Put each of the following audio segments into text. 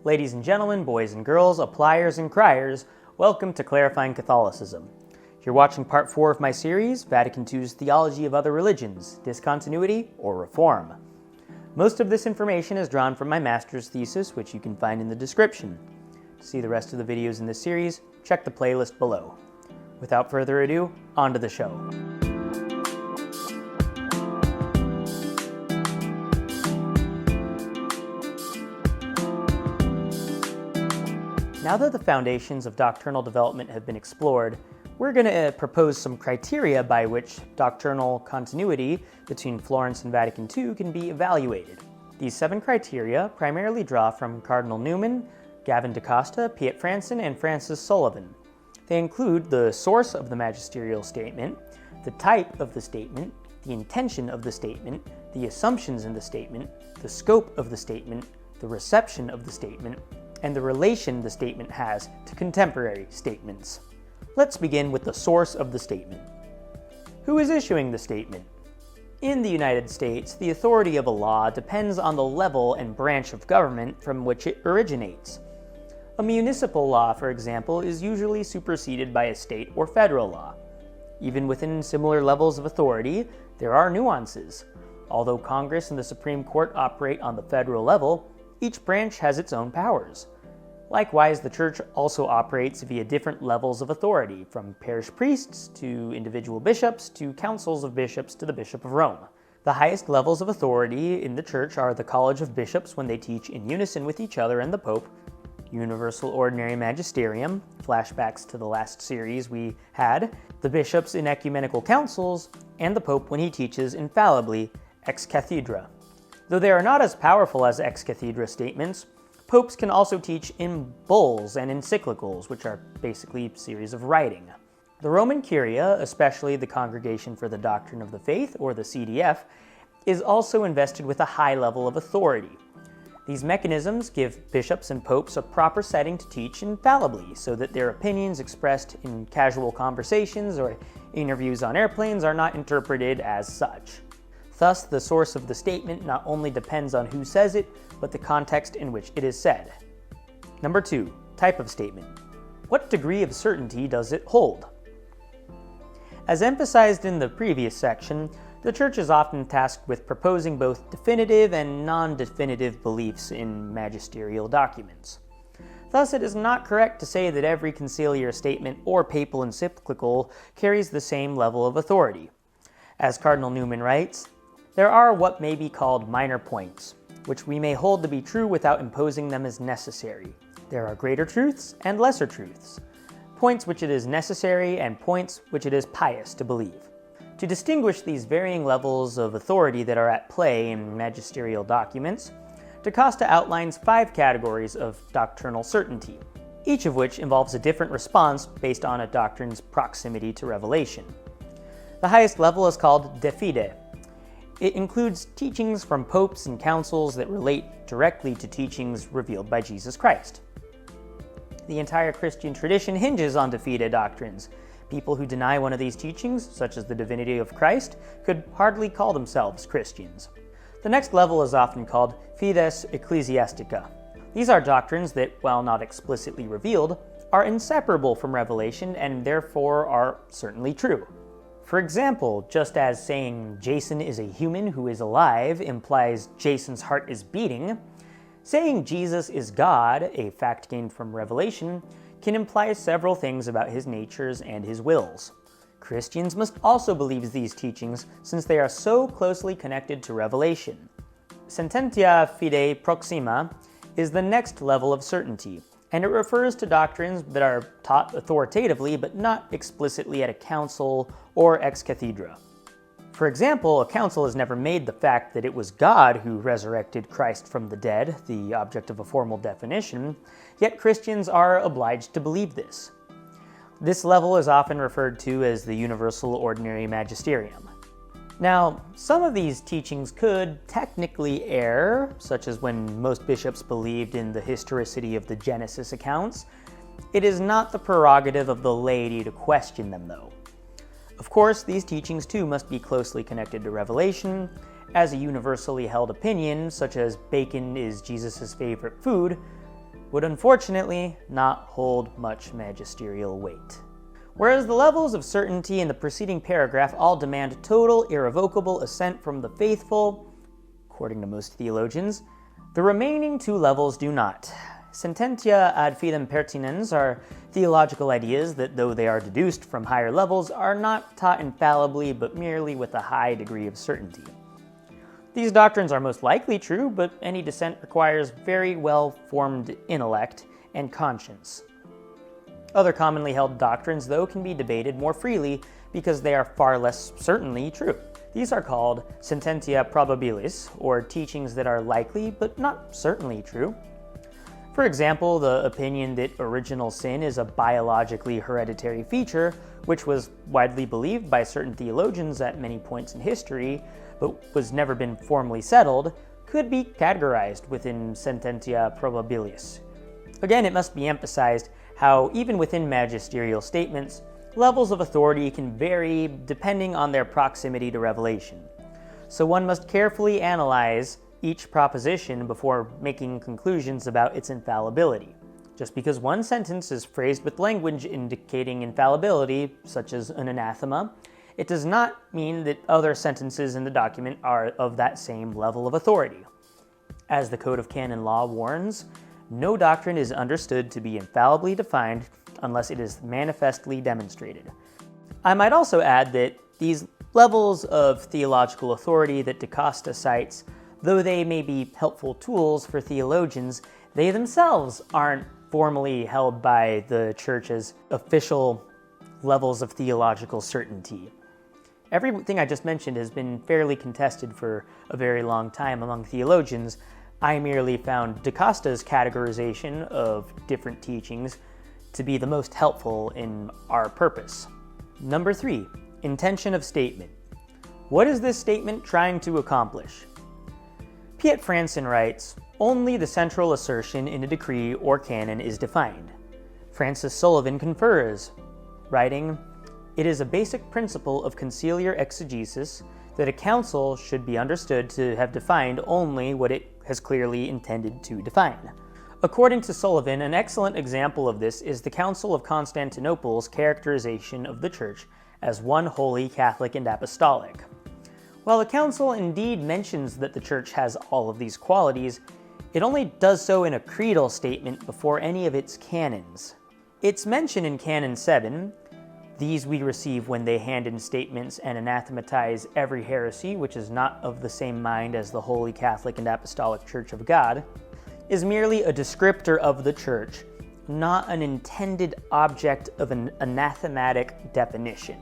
Ladies and gentlemen, boys and girls, appliers and criers, welcome to Clarifying Catholicism. You're watching part 4 of my series, Vatican II's Theology of Other Religions, Discontinuity or Reform. Most of this information is drawn from my master's thesis, which you can find in the description. To see the rest of the videos in this series, check the playlist below. Without further ado, on to the show. Now that the foundations of doctrinal development have been explored, we're going to propose some criteria by which doctrinal continuity between Florence and Vatican II can be evaluated. These 7 criteria primarily draw from Cardinal Newman, Gavin DaCosta, Piet Franson, and Francis Sullivan. They include the source of the magisterial statement, the type of the statement, the intention of the statement, the assumptions in the statement, the scope of the statement, the reception of the statement, and the relation the statement has to contemporary statements. Let's begin with the source of the statement. Who is issuing the statement? In the United States, the authority of a law depends on the level and branch of government from which it originates. A municipal law, for example, is usually superseded by a state or federal law. Even within similar levels of authority, there are nuances. Although Congress and the Supreme Court operate on the federal level, each branch has its own powers. Likewise, the Church also operates via different levels of authority, from parish priests to individual bishops to councils of bishops to the Bishop of Rome. The highest levels of authority in the Church are the College of Bishops when they teach in unison with each other and the Pope, Universal Ordinary Magisterium, flashbacks to the last series we had, the bishops in ecumenical councils, and the Pope when he teaches infallibly ex cathedra. Though they are not as powerful as ex cathedra statements, popes can also teach in bulls and encyclicals, which are basically a series of writing. The Roman Curia, especially the Congregation for the Doctrine of the Faith, or the CDF, is also invested with a high level of authority. These mechanisms give bishops and popes a proper setting to teach infallibly, so that their opinions expressed in casual conversations or interviews on airplanes are not interpreted as such. Thus, the source of the statement not only depends on who says it, but the context in which it is said. Number 2, type of statement. What degree of certainty does it hold? As emphasized in the previous section, the Church is often tasked with proposing both definitive and non-definitive beliefs in magisterial documents. Thus, it is not correct to say that every conciliar statement or papal encyclical carries the same level of authority. As Cardinal Newman writes, there are what may be called minor points, which we may hold to be true without imposing them as necessary. There are greater truths and lesser truths, points which it is necessary and points which it is pious to believe. To distinguish these varying levels of authority that are at play in magisterial documents, DaCosta outlines 5 categories of doctrinal certainty, each of which involves a different response based on a doctrine's proximity to revelation. The highest level is called de fide. It includes teachings from popes and councils that relate directly to teachings revealed by Jesus Christ. The entire Christian tradition hinges on de fide doctrines. People who deny one of these teachings, such as the divinity of Christ, could hardly call themselves Christians. The next level is often called fides ecclesiastica. These are doctrines that, while not explicitly revealed, are inseparable from revelation and therefore are certainly true. For example, just as saying Jason is a human who is alive implies Jason's heart is beating, saying Jesus is God, a fact gained from revelation, can imply several things about his natures and his wills. Christians must also believe these teachings since they are so closely connected to revelation. Sententia fide proxima is the next level of certainty, and it refers to doctrines that are taught authoritatively but not explicitly at a council or ex cathedra. For example, a council has never made the fact that it was God who resurrected Christ from the dead the object of a formal definition, yet Christians are obliged to believe this. This level is often referred to as the Universal Ordinary Magisterium. Now, some of these teachings could technically err, such as when most bishops believed in the historicity of the Genesis accounts. It is not the prerogative of the laity to question them, though. Of course, these teachings too must be closely connected to revelation, as a universally held opinion, such as bacon is Jesus' favorite food, would unfortunately not hold much magisterial weight. Whereas the levels of certainty in the preceding paragraph all demand total, irrevocable assent from the faithful, according to most theologians, the remaining two levels do not. Sententia ad fidem pertinens are theological ideas that, though they are deduced from higher levels, are not taught infallibly but merely with a high degree of certainty. These doctrines are most likely true, but any dissent requires very well-formed intellect and conscience. Other commonly held doctrines, though, can be debated more freely because they are far less certainly true. These are called sententia probabilis, or teachings that are likely but not certainly true. For example, the opinion that original sin is a biologically hereditary feature, which was widely believed by certain theologians at many points in history, but was never been formally settled, could be categorized within sententia probabilis. Again, it must be emphasized how even within magisterial statements, levels of authority can vary depending on their proximity to revelation. So one must carefully analyze each proposition before making conclusions about its infallibility. Just because one sentence is phrased with language indicating infallibility, such as an anathema, it does not mean that other sentences in the document are of that same level of authority. As the Code of Canon Law warns, no doctrine is understood to be infallibly defined unless it is manifestly demonstrated. I might also add that these levels of theological authority that DaCosta cites, though they may be helpful tools for theologians, they themselves aren't formally held by the Church as official levels of theological certainty. Everything I just mentioned has been fairly contested for a very long time among theologians. I merely found DaCosta's categorization of different teachings to be the most helpful in our purpose. Number 3, intention of statement. What is this statement trying to accomplish? Piet Franson writes, "Only the central assertion in a decree or canon is defined." Francis Sullivan confers, writing, "It is a basic principle of conciliar exegesis that a council should be understood to have defined only what it has clearly intended to define." According to Sullivan, an excellent example of this is the Council of Constantinople's characterization of the Church as one holy, Catholic, and apostolic. While the Council indeed mentions that the Church has all of these qualities, it only does so in a creedal statement before any of its canons. It's mentioned in Canon 7, "These we receive when they hand in statements and anathematize every heresy which is not of the same mind as the Holy Catholic and Apostolic Church of God," is merely a descriptor of the Church, not an intended object of an anathematic definition.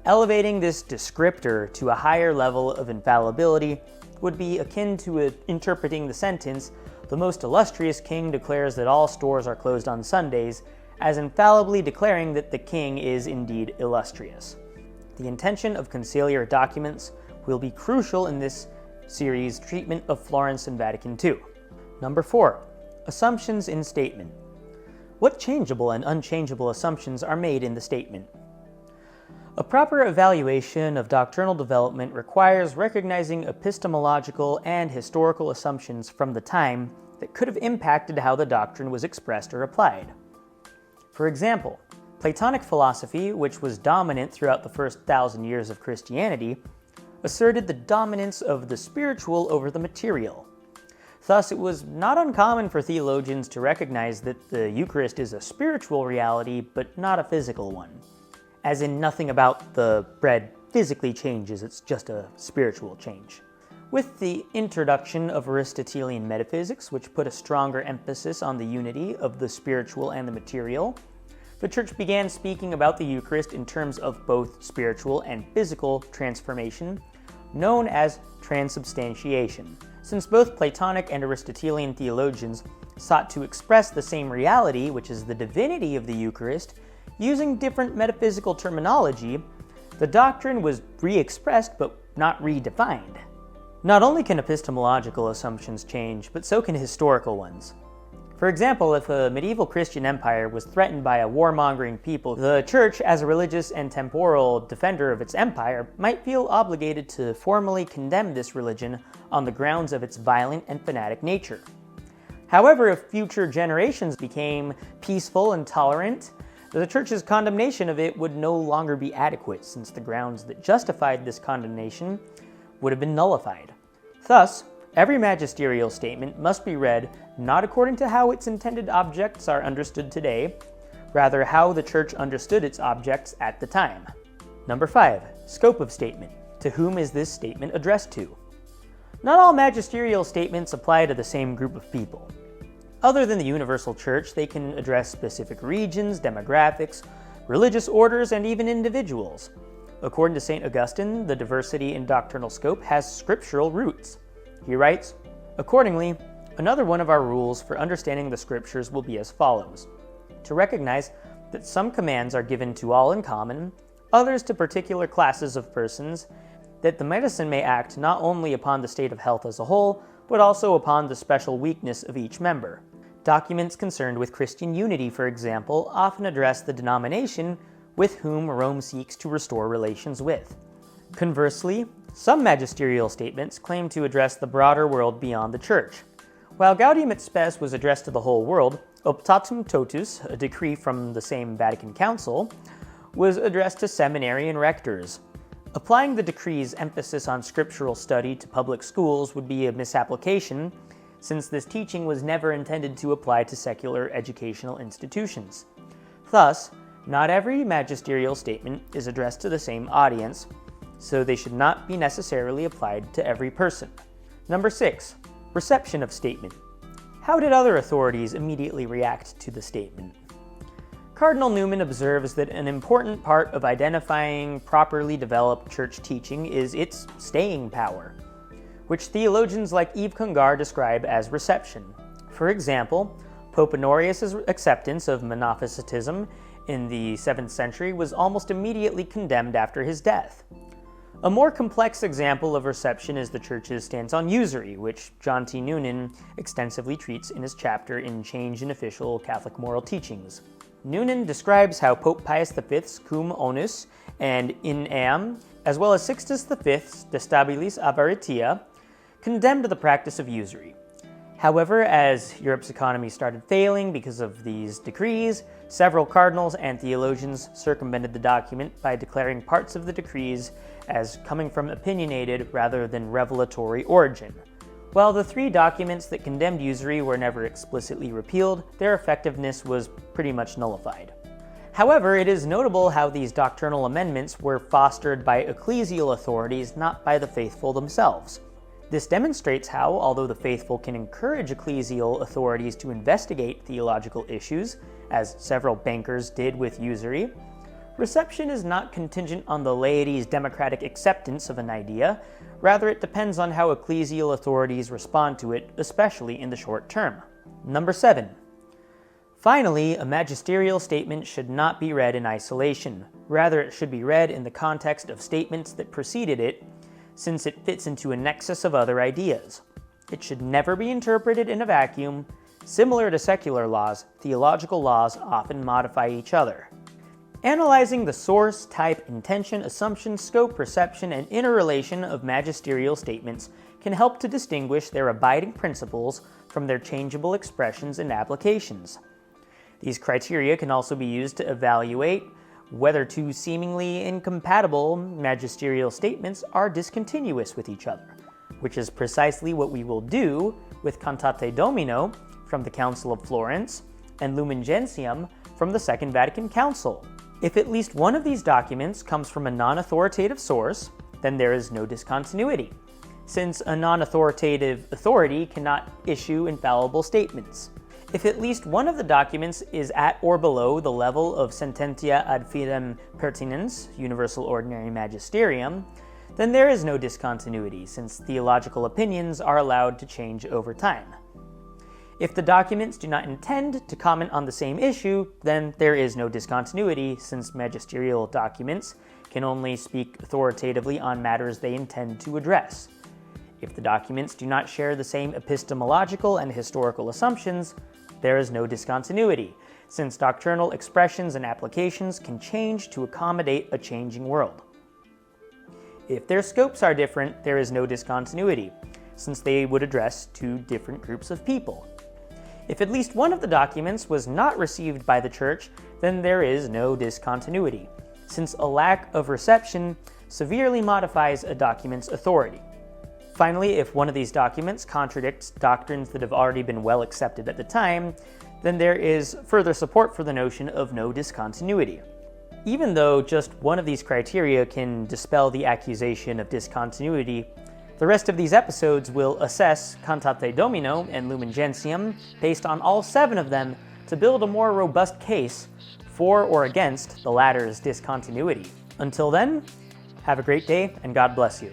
Elevating this descriptor to a higher level of infallibility would be akin to interpreting the sentence, "The most illustrious king declares that all stores are closed on Sundays," as infallibly declaring that the king is indeed illustrious. The intention of conciliar documents will be crucial in this series' treatment of Florence and Vatican II. Number 4, assumptions in statement. What changeable and unchangeable assumptions are made in the statement? A proper evaluation of doctrinal development requires recognizing epistemological and historical assumptions from the time that could have impacted how the doctrine was expressed or applied. For example, Platonic philosophy, which was dominant throughout the first 1,000 years of Christianity, asserted the dominance of the spiritual over the material. Thus, it was not uncommon for theologians to recognize that the Eucharist is a spiritual reality, but not a physical one. As in, nothing about the bread physically changes, it's just a spiritual change. With the introduction of Aristotelian metaphysics, which put a stronger emphasis on the unity of the spiritual and the material, the Church began speaking about the Eucharist in terms of both spiritual and physical transformation, known as transubstantiation. Since both Platonic and Aristotelian theologians sought to express the same reality, which is the divinity of the Eucharist, using different metaphysical terminology, the doctrine was re-expressed but not redefined. Not only can epistemological assumptions change, but so can historical ones. For example, if a medieval Christian empire was threatened by a warmongering people, the Church, as a religious and temporal defender of its empire, might feel obligated to formally condemn this religion on the grounds of its violent and fanatic nature. However, if future generations became peaceful and tolerant, the Church's condemnation of it would no longer be adequate, since the grounds that justified this condemnation would have been nullified. Thus, every magisterial statement must be read not according to how its intended objects are understood today, rather how the Church understood its objects at the time. Number 5. Scope of statement. To whom is this statement addressed to? Not all magisterial statements apply to the same group of people. Other than the universal Church, they can address specific regions, demographics, religious orders, and even individuals. According to St. Augustine, the diversity in doctrinal scope has scriptural roots. He writes, "Accordingly, another one of our rules for understanding the Scriptures will be as follows: to recognize that some commands are given to all in common, others to particular classes of persons, that the medicine may act not only upon the state of health as a whole, but also upon the special weakness of each member. Documents concerned with Christian unity, for example, often address the denomination with whom Rome seeks to restore relations with. Conversely, some magisterial statements claim to address the broader world beyond the Church. While Gaudium et Spes was addressed to the whole world, Optatum Totus, a decree from the same Vatican Council, was addressed to seminary and rectors. Applying the decree's emphasis on scriptural study to public schools would be a misapplication, since this teaching was never intended to apply to secular educational institutions. Thus, not every magisterial statement is addressed to the same audience, so they should not be necessarily applied to every person. Number 6. Reception of statement. How did other authorities immediately react to the statement? Cardinal Newman observes that an important part of identifying properly developed church teaching is its staying power, which theologians like Yves Congar describe as reception. For example, Pope Honorius' acceptance of Monophysitism in the 7th century was almost immediately condemned after his death. A more complex example of reception is the Church's stance on usury, which John T. Noonan extensively treats in his chapter in Change in Official Catholic Moral Teachings. Noonan describes how Pope Pius V's Cum Onus and In Eam, as well as Sixtus V's De Stabilis Avaritia, condemned the practice of usury. However, as Europe's economy started failing because of these decrees, several cardinals and theologians circumvented the document by declaring parts of the decrees as coming from opinionated rather than revelatory origin. While the 3 documents that condemned usury were never explicitly repealed, their effectiveness was pretty much nullified. However, it is notable how these doctrinal amendments were fostered by ecclesial authorities, not by the faithful themselves. This demonstrates how, although the faithful can encourage ecclesial authorities to investigate theological issues, as several bankers did with usury, reception is not contingent on the laity's democratic acceptance of an idea. Rather, it depends on how ecclesial authorities respond to it, especially in the short term. Number 7. Finally, a magisterial statement should not be read in isolation. Rather, it should be read in the context of statements that preceded it, since it fits into a nexus of other ideas. It should never be interpreted in a vacuum. Similar to secular laws, theological laws often modify each other. Analyzing the source, type, intention, assumption, scope, reception, and interrelation of magisterial statements can help to distinguish their abiding principles from their changeable expressions and applications. These criteria can also be used to evaluate whether 2 seemingly incompatible magisterial statements are discontinuous with each other, which is precisely what we will do with Cantate Domino from the Council of Florence and Lumen Gentium from the Second Vatican Council. If at least one of these documents comes from a non-authoritative source, then there is no discontinuity, since a non-authoritative authority cannot issue infallible statements. If at least one of the documents is at or below the level of sententia ad fidem pertinens, universal ordinary magisterium, then there is no discontinuity, since theological opinions are allowed to change over time. If the documents do not intend to comment on the same issue, then there is no discontinuity, since magisterial documents can only speak authoritatively on matters they intend to address. If the documents do not share the same epistemological and historical assumptions, there is no discontinuity, since doctrinal expressions and applications can change to accommodate a changing world. If their scopes are different, there is no discontinuity, since they would address 2 different groups of people. If at least one of the documents was not received by the Church, then there is no discontinuity, since a lack of reception severely modifies a document's authority. Finally, if one of these documents contradicts doctrines that have already been well accepted at the time, then there is further support for the notion of no discontinuity. Even though just one of these criteria can dispel the accusation of discontinuity, the rest of these episodes will assess Cantate Domino and Lumen Gentium based on all 7 of them to build a more robust case for or against the latter's discontinuity. Until then, have a great day and God bless you.